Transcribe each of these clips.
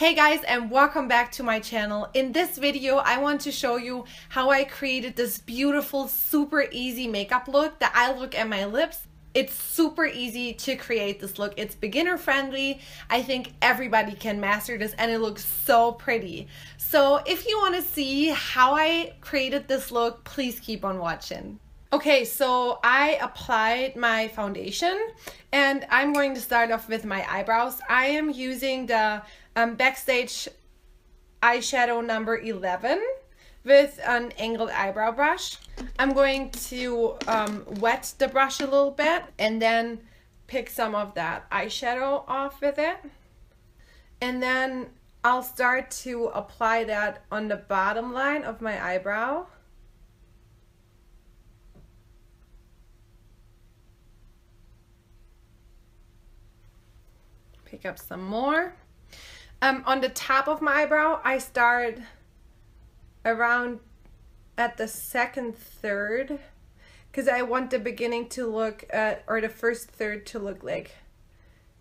Hey guys, and welcome back to my channel. In this video I want to show you how I created this beautiful super easy makeup look, the eye look and my lips. It's super easy to create this look. It's beginner friendly. I think everybody can master this and it looks so pretty. So if you want to see how I created this look, please keep on watching. Okay, so I applied my foundation and I'm going to start off with my eyebrows. I am using the Backstage eyeshadow number 11 with an angled eyebrow brush. I'm going to wet the brush a little bit and then pick some of that eyeshadow off with it. And then I'll start to apply that on the bottom line of my eyebrow. Pick up some more. On the top of my eyebrow, I start around at the second third because I want the beginning to look or the first third to look like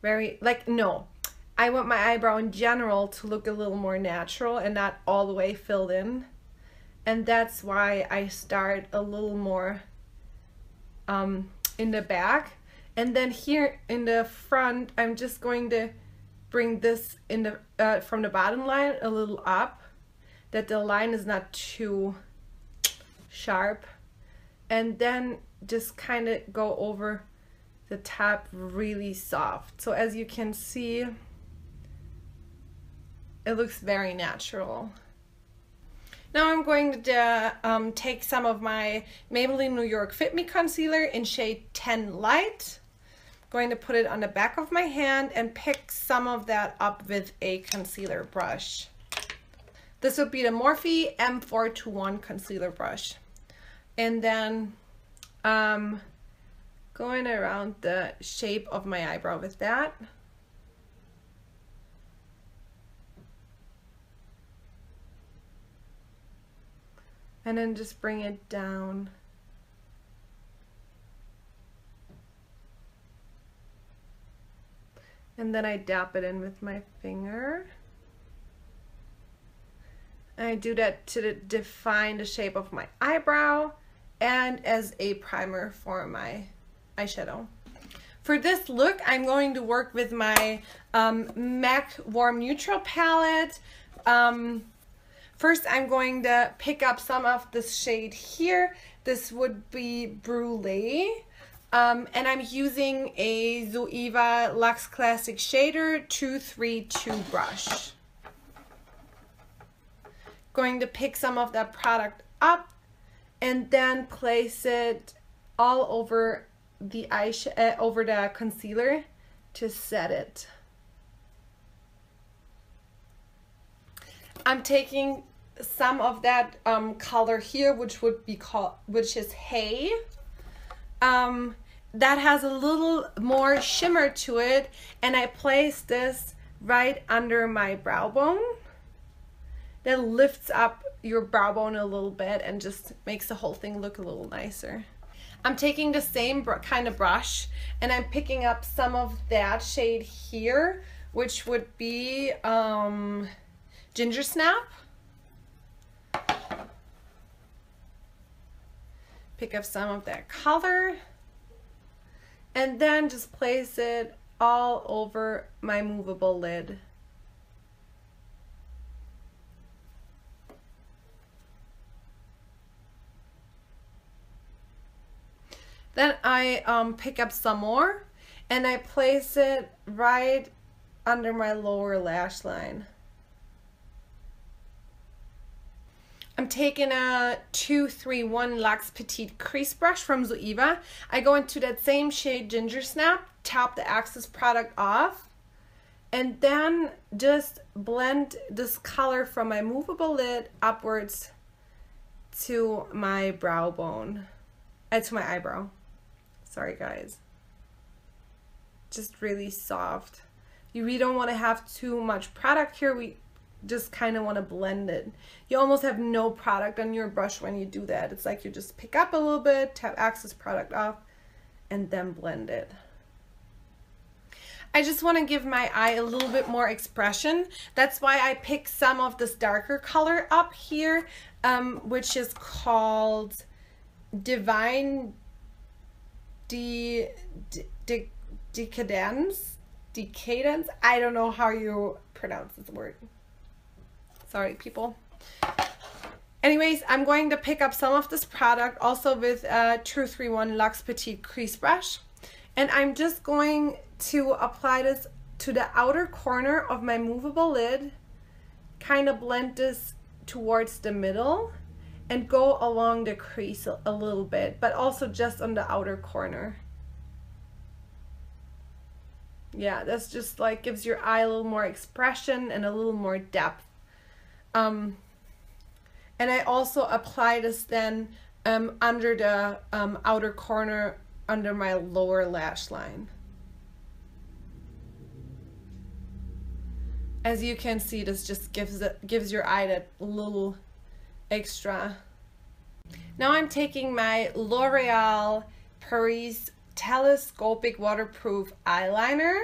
I want my eyebrow in general to look a little more natural and not all the way filled in, and that's why I start a little more in the back, and then here in the front I'm just going to bring this in the from the bottom line a little up, that the line is not too sharp, and then just kind of go over the top really soft. So as you can see, it looks very natural. Now I'm going to take some of my Maybelline New York Fit Me concealer in shade 10 Light. Going to put it on the back of my hand and pick some of that up with a concealer brush. This would be the Morphe M421 concealer brush. And then going around the shape of my eyebrow with that. And then just bring it down. And then I dab it in with my finger. I do that to define the shape of my eyebrow and as a primer for my eyeshadow. For this look, I'm going to work with my M.A.C Warm Neutral palette. First, I'm going to pick up some of this shade here. This would be Brule. And I'm using a Zoeva Luxe Classic Shader 232 brush. Going to pick some of that product up and then place it all over the over the concealer to set it. I'm taking some of that color here, which is Hay. That has a little more shimmer to it, and I place this right under my brow bone. That lifts up your brow bone a little bit and just makes the whole thing look a little nicer. I'm taking the same kind of brush and I'm picking up some of that shade here, which would be Gingersnap. Pick up some of that color and then just place it all over my movable lid. Then I pick up some more and I place it right under my lower lash line. I'm taking a 231 Luxe Petite Crease Brush from Zoeva. I go into that same shade Gingersnap, tap the Access product off, and then just blend this color from my movable lid upwards to my brow bone, to my eyebrow. Sorry guys. Just really soft. You really don't want to have too much product here. We just kind of want to blend it. You almost have no product on your brush when you do that. It's like you just pick up a little bit, tap Access product off, and then blend it. I just want to give my eye a little bit more expression. That's why I picked some of this darker color up here, which is called Divine Decadance. I don't know how you pronounce this word. Sorry, people. Anyways, I'm going to pick up some of this product also with a 231 Luxe Petite Crease Brush. And I'm just going to apply this to the outer corner of my movable lid, kind of blend this towards the middle, and go along the crease a little bit, but also just on the outer corner. Yeah, that's just like gives your eye a little more expression and a little more depth. And I also apply this then under the outer corner under my lower lash line. As you can see, this just gives your eye that little extra. Now I'm taking my Loréal Paris Telescopic waterproof eyeliner.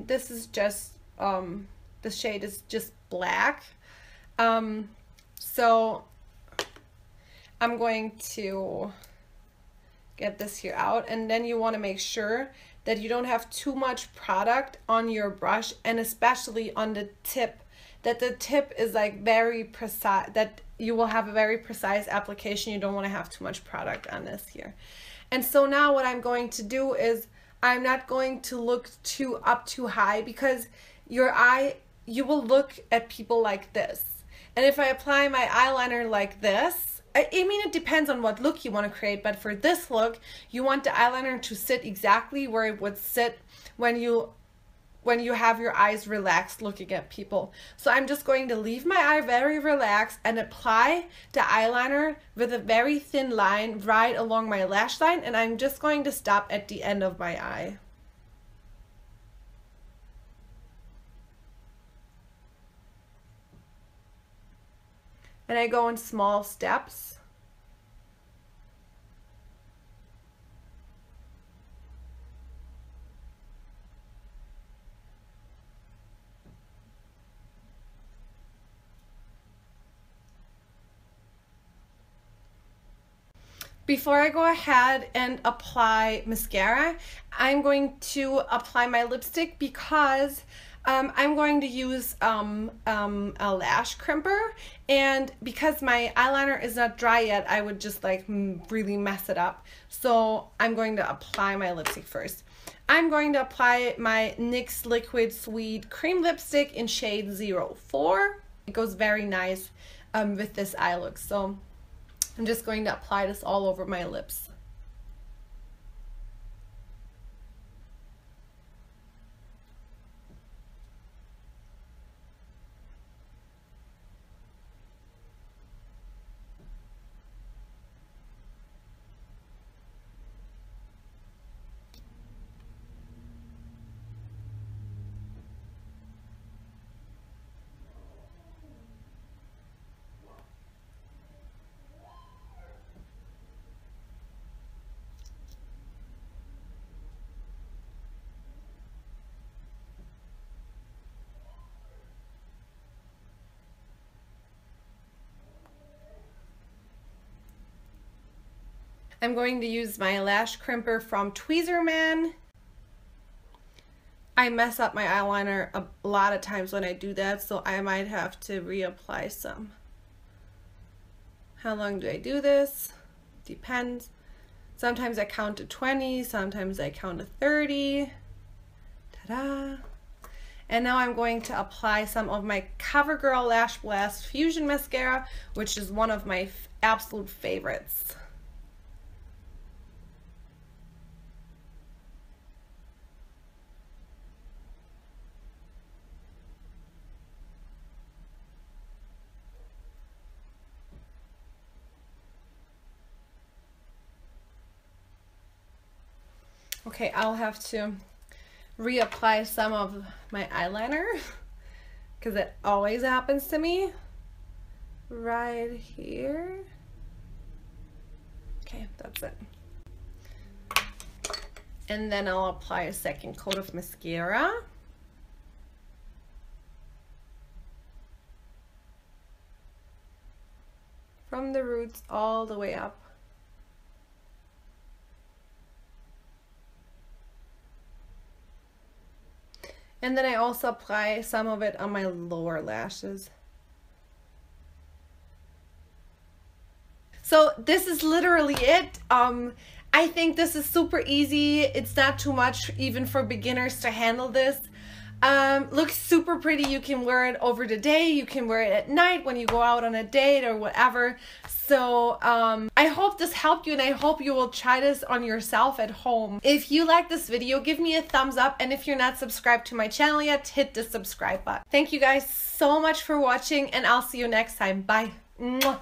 This is just the shade is just black. So I'm going to get this here out, and then you want to make sure that you don't have too much product on your brush, and especially on the tip, that the tip is like very precise, that you will have a very precise application. You don't want to have too much product on this here. And so now what I'm going to do is I'm not going to look too high, because your eye, you will look at people like this. And if I apply my eyeliner like this, I mean, it depends on what look you want to create, but for this look, you want the eyeliner to sit exactly where it would sit when you have your eyes relaxed looking at people. So I'm just going to leave my eye very relaxed and apply the eyeliner with a very thin line right along my lash line, and I'm just going to stop at the end of my eye. And I go in small steps. Before I go ahead and apply mascara, I'm going to apply my lipstick, because I'm going to use a lash crimper, and because my eyeliner is not dry yet, I would just like really mess it up. So I'm going to apply my lipstick first. I'm going to apply my NYX Liquid Suede Cream Lipstick in shade 04. It goes very nice with this eye look. So I'm just going to apply this all over my lips. I'm going to use my lash crimper from Tweezerman. I mess up my eyeliner a lot of times when I do that, so I might have to reapply some. How long do I do this? Depends. Sometimes I count to 20, sometimes I count to 30. Ta-da! And now I'm going to apply some of my CoverGirl Lash Blast Fusion Mascara, which is one of my absolute favorites. Okay, I'll have to reapply some of my eyeliner because it always happens to me right here. Okay, that's it. And then I'll apply a second coat of mascara. From the roots all the way up. And then I also apply some of it on my lower lashes. So this is literally it. I think this is super easy. It's not too much even for beginners to handle this. Looks super pretty. You can wear it over the day. You can wear it at night when you go out on a date or whatever. So I hope this helped you, and I hope you will try this on yourself at home. If you like this video, give me a thumbs up, and if you're not subscribed to my channel yet, hit the subscribe button. Thank you guys so much for watching, and I'll see you next time. Bye. Mwah.